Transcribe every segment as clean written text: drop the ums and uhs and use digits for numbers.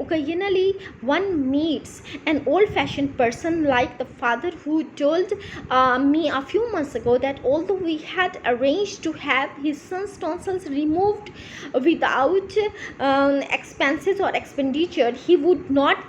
occasionally one meets an old fashioned person like the father who told me a few months ago that although we had arranged to have his son's tonsils removed without expenses or expenditure, he would not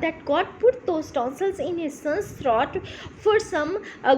that God put those tonsils in his son's throat for some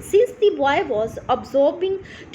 Since the boy was absorbing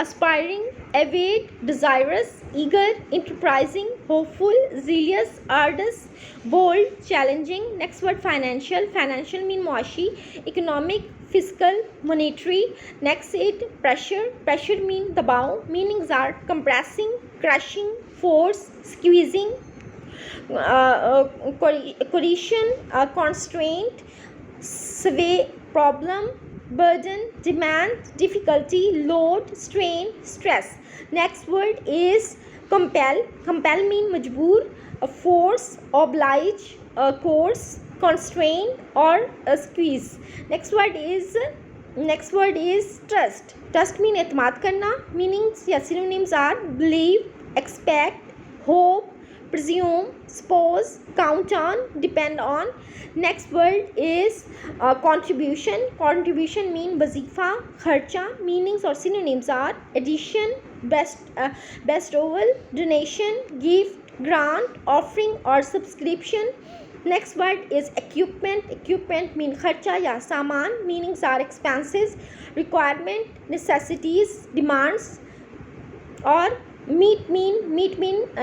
aspiring, avid, desirous, eager, enterprising, hopeful, zealous, arduous, bold, challenging. Next word financial. Financial mean معاشی, economic, fiscal, monetary. Next it pressure. Pressure mean دباؤ. Meanings are compressing, crushing, force, squeezing, coercion, constraint, sway, problem, burden, demand, difficulty, load, strain, stress. Next word is compel. Compel mean مجبور, force, oblige, coerce, constrain or squeeze. Next word is trust. Trust mean اعتماد کرنا. Meanings یا synonyms are believe, expect, hope, presume, suppose, count on, depend on. Next word is contribution. Contribution mean وظیفہ, خرچہ. Meanings اور synonyms are addition, bestowal, donation, gift, grant, offering or subscription. Next word is equipment. Equipment mean خرچہ یا سامان. Meanings are expenses, requirement, necessities, demands. اور meet mean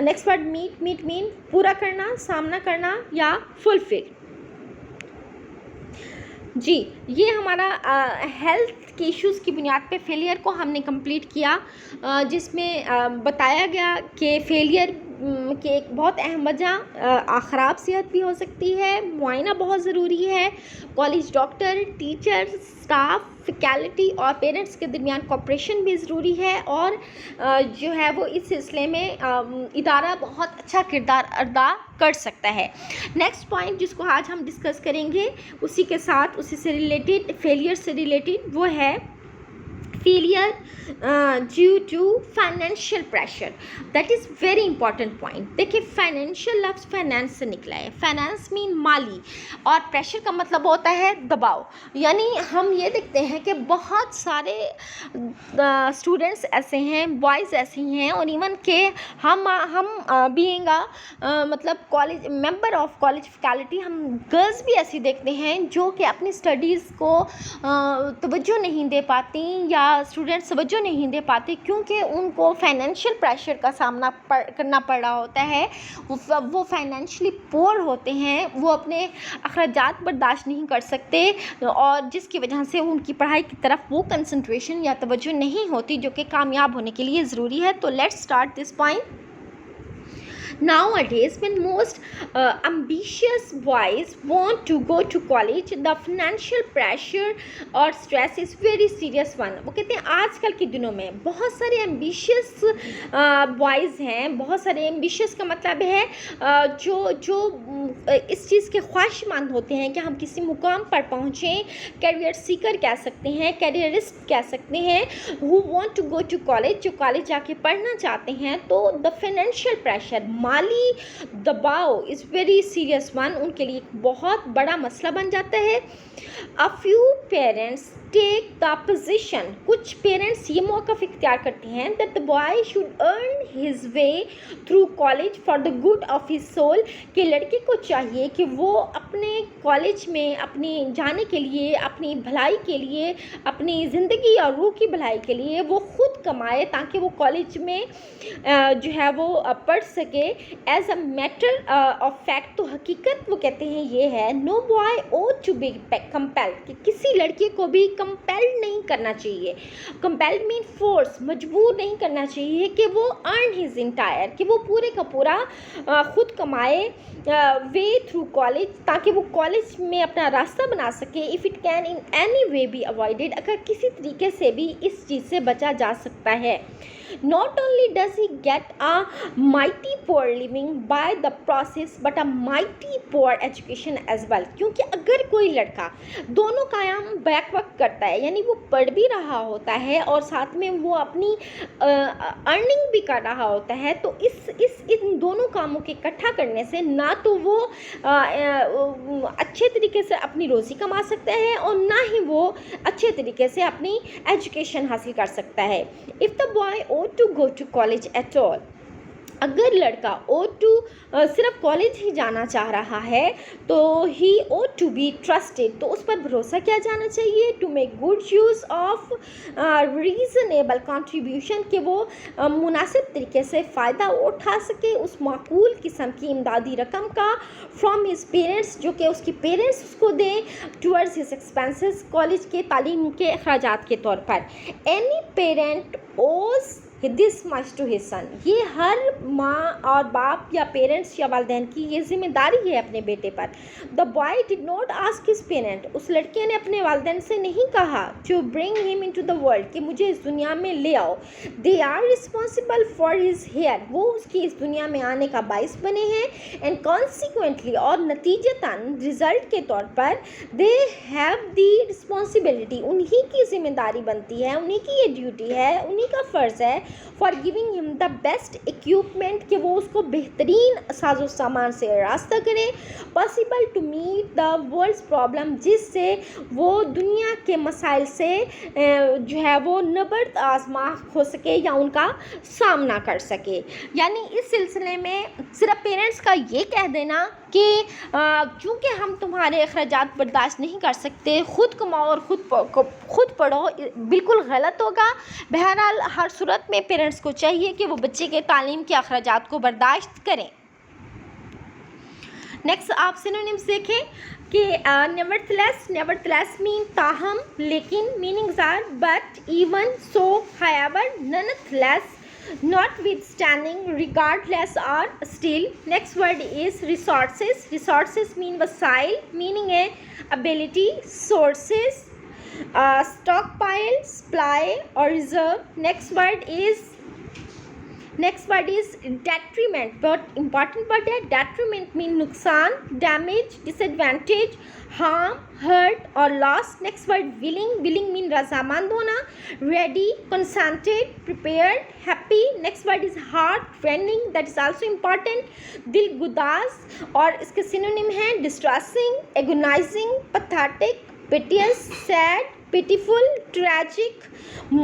next word meet mean پورا کرنا, سامنا کرنا یا fulfill. جی یہ ہمارا ہیلتھ کے ایشوز کی بنیاد پہ فیلئر کو ہم نے کمپلیٹ کیا, جس میں بتایا گیا کہ فیلئر کہ ایک بہت اہم وجہ خراب صحت بھی ہو سکتی ہے, معائنہ بہت ضروری ہے, college doctor, teacher, staff, faculty اور پیرنٹس کے درمیان کوپریشن بھی ضروری ہے, اور جو ہے وہ اس سلسلے میں ادارہ بہت اچھا کردار ادا کر سکتا ہے. نیکسٹ پوائنٹ جس کو آج ہم ڈسکس کریں گے اسی کے ساتھ اسی سے ریلیٹڈ, فیلئر سے ریلیٹڈ, وہ ہے failure due to financial pressure. That is very important point. دیکھیں فائنینشیل لفظ فائنانس سے نکلا ہے. فائنانس مین مالی, اور پریشر کا مطلب ہوتا ہے دباؤ. یعنی ہم یہ دیکھتے ہیں کہ بہت سارے اسٹوڈنٹس ایسے ہیں, بوائز ایسی ہیں, اور ایون کہ ہم بینگ مطلب college member of college faculty, ہم گرلز بھی ایسی دیکھتے ہیں جو کہ اپنی اسٹڈیز کو توجہ نہیں دے پاتی یا اسٹوڈنٹس توجہ نہیں دے پاتے کیونکہ ان کو فائنینشیل پریشر کا سامنا کرنا پڑ رہا ہوتا ہے. وہ فائنینشلی پور ہوتے ہیں, وہ اپنے اخراجات برداشت نہیں کر سکتے, اور جس کی وجہ سے ان کی پڑھائی کی طرف وہ کنسنٹریشن یا توجہ نہیں ہوتی جو کہ کامیاب ہونے کے لیے ضروری ہے. تو let's start this point. Nowadays, when most ambitious boys want to go to college, the financial pressure or stress is very serious one. وہ کہتے ہیں آج کل کے دنوں میں بہت سارے ambitious boys ہیں, بہت سارے ambitious کا مطلب ہے جو اس چیز کے خواہش مند ہوتے ہیں کہ ہم کسی مقام پر پہنچیں, کیریئر سیکر کہہ سکتے ہیں, کیریئرسٹ کہہ سکتے ہیں, who want to go to college, جو کالج جا کے پڑھنا چاہتے ہیں. تو the financial pressure, مالی دباؤ از ویری سیریس ون, ان کے لیے ایک بہت بڑا مسئلہ بن جاتا ہے. A few parents take the position, کچھ پیرنٹس یہ موقف اختیار کرتے ہیں that the boy should earn his way through college for the good of his soul, کہ لڑکے کو چاہیے کہ وہ اپنے کالج میں اپنی جانے کے لیے, اپنی بھلائی کے لیے, اپنی زندگی اور روح کی بھلائی کے لیے وہ خود کمائے تاکہ وہ کالج میں جو ہے وہ پڑھ سکے. As a matter of fact, تو حقیقت وہ کہتے ہیں یہ ہے, no boy ought to be compelled, کہ کسی لڑکے کو بھی compelled نہیں کرنا چاہیے. compelled mean force, مجبور نہیں کرنا چاہیے کہ وہ earn his entire, کہ وہ پورے کا پورا خود کمائے way through college, تاکہ وہ کالج میں اپنا راستہ بنا سکے. if it can in any way be avoided, اگر کسی طریقے سے بھی اس چیز سے بچا جا سکتا ہے. not only does he get a mighty poor living by the process but a mighty poor education as well, کیونکہ اگر کوئی لڑکا دونوں کام بیک وقت کرتا ہے, یعنی وہ پڑھ بھی رہا ہوتا ہے اور ساتھ میں وہ اپنی ارننگ بھی کر رہا ہوتا ہے, تو ان دونوں کاموں کے اکٹھا کرنے سے نہ تو وہ اچھے طریقے سے اپنی روزی کما سکتا ہے اور نہ ہی وہ اچھے طریقے سے اپنی ایجوکیشن حاصل کر سکتا ہے. if the boy ought to go to college at all, اگر لڑکا ought to صرف کالج ہی جانا چاہ رہا ہے تو he ought to be trusted، تو اس پر بھروسہ کیا جانا چاہیے to make good use of reasonable contribution، کہ وہ مناسب طریقے سے فائدہ اٹھا سکے اس معقول قسم کی امدادی رقم کا from his parents، جو کہ اس کی پیرنٹس اس کو دیں towards his expenses، کالج کے تعلیم کے اخراجات کے طور پر. any parent owes this much to his son، یہ ہر ماں اور باپ یا پیرنٹس یا والدین کی یہ ذمہ داری ہے اپنے بیٹے پر. the boy did not ask his parent، اس لڑکے نے اپنے والدین سے نہیں کہا to bring him into the world، کہ مجھے اس دنیا میں لے آؤ. they are responsible for his here، وہ اس کی اس دنیا میں آنے کا باعث بنے ہیں. and consequently، اور نتیجتاً رزلٹ کے طور پر they have the responsibility، انہی کی ذمہ داری بنتی ہے، انہی کی یہ ڈیوٹی ہے، انہی کا فرض ہے for giving him the best equipment، کہ وہ اس کو بہترین ساز و سامان سے راستہ کریں possible to meet the world's problem، جس سے وہ دنیا کے مسائل سے جو ہے وہ نبرد آزما ہو سکے یا ان کا سامنا کر سکے. یعنی اس سلسلے میں صرف پیرنٹس کا یہ کہہ دینا کہ چونکہ ہم تمہارے اخراجات برداشت نہیں کر سکتے، خود کماؤ اور خود پڑھو، بالکل غلط ہوگا. بہرحال ہر صورت میں پیرنٹس کو چاہیے کہ وہ بچے کے تعلیم کے اخراجات کو برداشت کریں. نیکسٹ آپ سینونیمز دیکھیں کہ nevertheless مین تاہم، لیکن meanings are but even so however nonetheless notwithstanding regardless or still. next word is resources mean وسائل، meaning ہے ability, sources, stockpile, supply or reserve. next word is detriment، بہت امپورٹنٹ ورڈ ہے. detriment mean نقصان، damage, disadvantage, harm, hurt اور loss. next word willing mean رضامند ہونا، ready, consented, prepared, happy. next word is heart rending، that is also important. دل گداز اور اس کے سینونیم ہیں distressing, agonizing, pathetic, piteous, sad, pitiful, tragic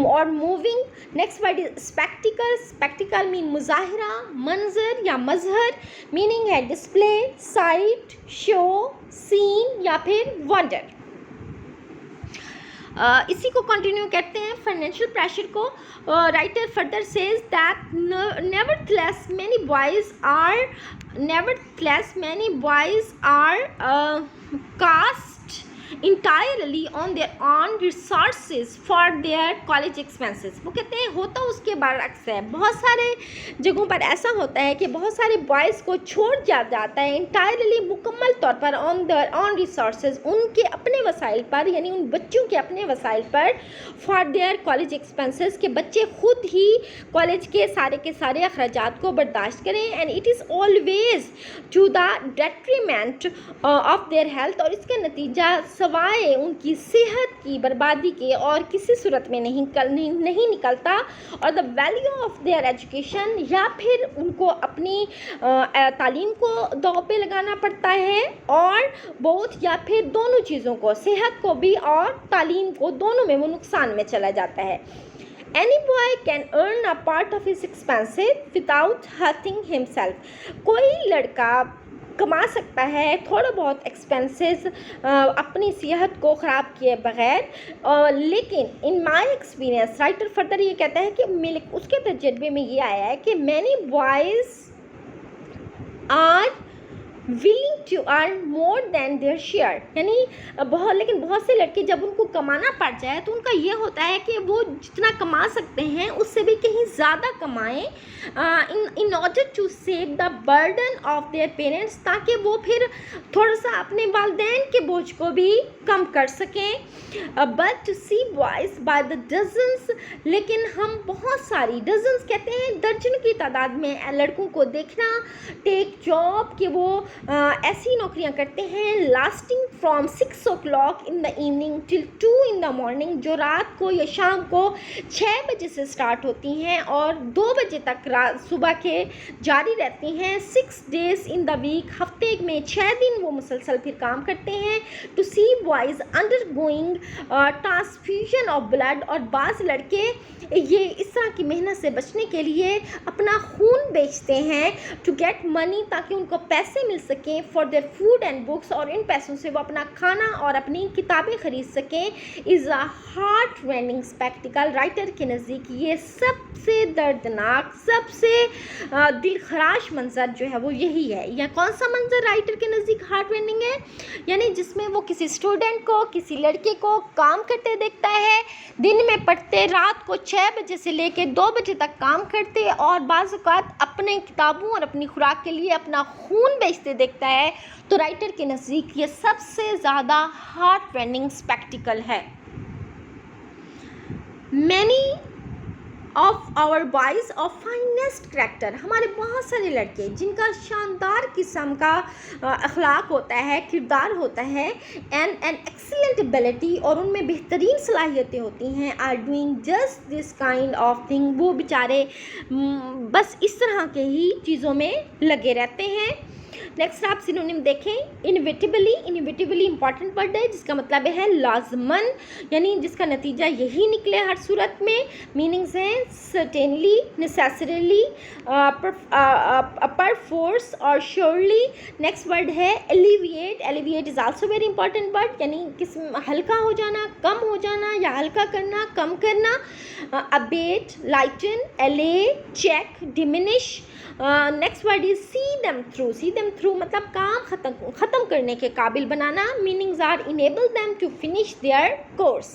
اور moving. next word is spectacle mean مظاہرہ، منظر یا مظہر، meaning ہے display, sight, show, scene یا پھر wonder. اسی کو کنٹینیو کرتے ہیں فائنینشیل پریشر کو. Writer further says that nevertheless many boys are cast entirely on their own resources for their college expenses. وہ کہتے ہیں ہوتا اس کے برعکس ہے، بہت سارے جگہوں پر ایسا ہوتا ہے کہ بہت سارے بوائز کو چھوڑ جاتا ہے entirely، مکمل طور پر on their own resources، ان کے اپنے وسائل پر، یعنی ان بچوں کے اپنے وسائل پر for their college expenses، کہ بچے خود ہی کالج کے سارے اخراجات کو برداشت کریں. and it is always to the detriment of their health، اور اس کا نتیجہ سوائے ان کی صحت کی بربادی کے اور کسی صورت میں نہیں نکلتا. اور the value of their education، یا پھر ان کو اپنی تعلیم کو داؤ پہ لگانا پڑتا ہے، اور بہت یا پھر دونوں چیزوں کو، صحت کو بھی اور تعلیم کو، دونوں میں وہ نقصان میں چلا جاتا ہے. any boy can earn a part of his expenses without hurting himself، کوئی لڑکا کما سکتا ہے تھوڑا بہت ایکسپینسز اپنی صحت کو خراب کیے بغیر. لیکن ان مائی ایکسپیرئنس، رائٹر فردر یہ کہتا ہے کہ اس کے تجربے میں یہ آیا ہے کہ many boys are willing to earn more than their share، یعنی لیکن بہت سے لڑکے جب ان کو کمانا پڑ جائے تو ان کا یہ ہوتا ہے کہ وہ جتنا کما سکتے ہیں اس سے بھی کہیں زیادہ کمائیں in order to save the burden of their parents، تاکہ وہ پھر تھوڑا سا اپنے والدین کے بوجھ کو بھی کم کر سکیں. but to see boys by the dozens، لیکن ہم بہت ساری ڈزنس کہتے ہیں درجن کی تعداد میں لڑکوں کو دیکھنا ٹیک جاب، کہ وہ ایسی نوکریاں کرتے ہیں lasting from 6 o'clock in the evening till 2 in the morning، جو رات کو یا شام کو 6 بجے سے سٹارٹ ہوتی ہیں اور 2 بجے تک صبح کے جاری رہتی ہیں. 6 days in the week، ہفتے میں 6 دن وہ مسلسل پھر کام کرتے ہیں. To see boys undergoing transfusion of blood, اور بعض لڑکے یہ اس طرح کی محنت سے بچنے کے لیے اپنا خون بیچتے ہیں ٹو گیٹ منی، تاکہ ان کو پیسے مل سکیں for their food and books, اور ان پیسوں سے وہ اپنا کھانا اور اپنی کتابیں خرید سکیں. Is a heart rending spectacle, writer کے نزدیک یہ سب سے دردناک، سب سے دل خراش منظر جو ہے وہ یہی ہے. یا کون سا منظر رائٹر کے نزدیک ہارٹ رینڈنگ ہے؟ یعنی جس میں وہ کسی اسٹوڈنٹ کو، کسی لڑکے کو کام کرتے دیکھتا ہے، دن میں پڑھتے، رات کو 6 بجے سے لے کے 2 بجے تک کام کرتے، اور بعض اوقات اپنے کتابوں اور اپنی خوراک کے لیے اپنا خون بیچتے دیکھتا ہے. تو رائٹر کے نزدیک یہ سب سے زیادہ ہارٹ رینڈنگ اسپیکٹیکل ہے. Many of our boys of finest character, ہمارے بہت سارے لڑکے جن کا شاندار قسم کا اخلاق ہوتا ہے، کردار ہوتا ہے، اینڈ این ایکسیلنٹ ایبلٹی، اور ان میں بہترین صلاحیتیں ہوتی ہیں، are doing just this kind of thing, وہ بیچارے بس اس طرح کے ہی چیزوں میں لگے رہتے ہیں. نیکسٹ آپ سینونیم دیکھیں. انویٹیبلی امپورٹنٹ ورڈ ہے جس کا مطلب ہے لازماً، یعنی جس کا نتیجہ یہی نکلے ہر صورت میں. میننگز ہیں سرٹینلی، نیسیسریلی، پر فورس اور شیورلی. نیکسٹ ورڈ ہے elevate. Elevate is also very important word, یعنی ہلکا ہو جانا، کم ہو جانا، یا ہلکا کرنا، کم کرنا. Abate, lighten, allay, check, diminish. Next word is see them through. See them through مطلب کام ختم کرنے کے قابل بنانا. Meanings are enable them to finish their course.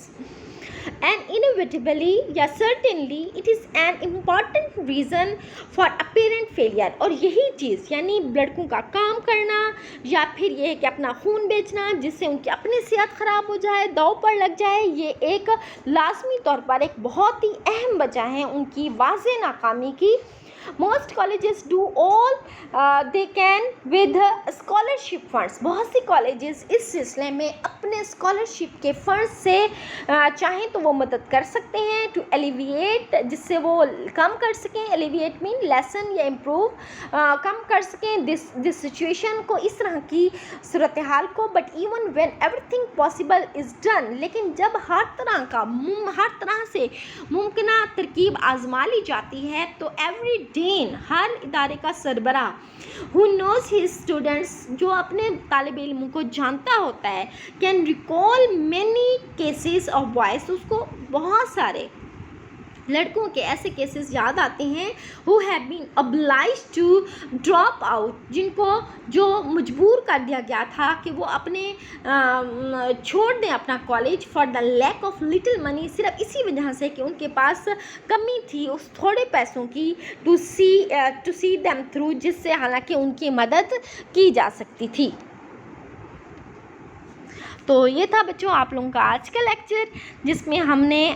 And inevitably یا certainly it is an important reason for apparent failure. اور یہی چیز یعنی لڑکوں کا کام کرنا یا پھر یہ ہے کہ اپنا خون بیچنا جس سے ان کی اپنی صحت خراب ہو جائے، داؤ پر لگ جائے، یہ ایک لازمی طور پر ایک بہت ہی اہم وجہ ہے ان کی واضح ناکامی کی. Most colleges do all they can with scholarship funds. بہت سی کالجز اس سلسلے میں اپنے اسکالرشپ کے فنڈ سے چاہیں تو وہ مدد کر سکتے ہیں. ٹو ایلیویٹ، جس سے وہ کم کر سکیں. ایلیویٹ مین لیسن یا امپروو، کم کر سکیں دس سچویشن کو، اس طرح کی صورتحال کو. But even when every thing possible is done, لیکن جب ہر طرح سے ممکنہ ترکیب آزما لی جاتی ہے تو ایوری ڈین، ہر ادارے کا سربراہ، who knows his students، جو اپنے طالب علموں کو جانتا ہوتا ہے، can recall many cases of boys، اس کو بہت سارے لڑکوں کے ایسے کیسز یاد آتے ہیں who have been obliged to drop out، جن کو جو مجبور کر دیا گیا تھا کہ وہ اپنے چھوڑ دیں اپنا college for the lack of little money، صرف اسی وجہ سے کہ ان کے پاس کمی تھی اس تھوڑے پیسوں کی. to see them through، جس سے حالانکہ ان کی مدد کی جا سکتی تھی. تو یہ تھا بچوں آپ لوگوں کا آج کا لیکچر، جس میں ہم نے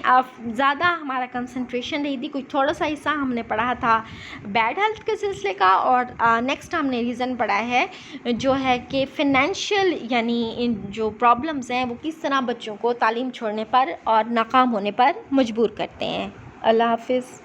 زیادہ ہمارا کنسنٹریشن رہی تھی، کچھ تھوڑا سا حصہ ہم نے پڑھا تھا بیڈ ہیلتھ کے سلسلے کا، اور نیکسٹ ہم نے ریزن پڑھا ہے جو ہے کہ فنینشیل یعنی جو پرابلمز ہیں وہ کس طرح بچوں کو تعلیم چھوڑنے پر اور ناکام ہونے پر مجبور کرتے ہیں. اللہ حافظ.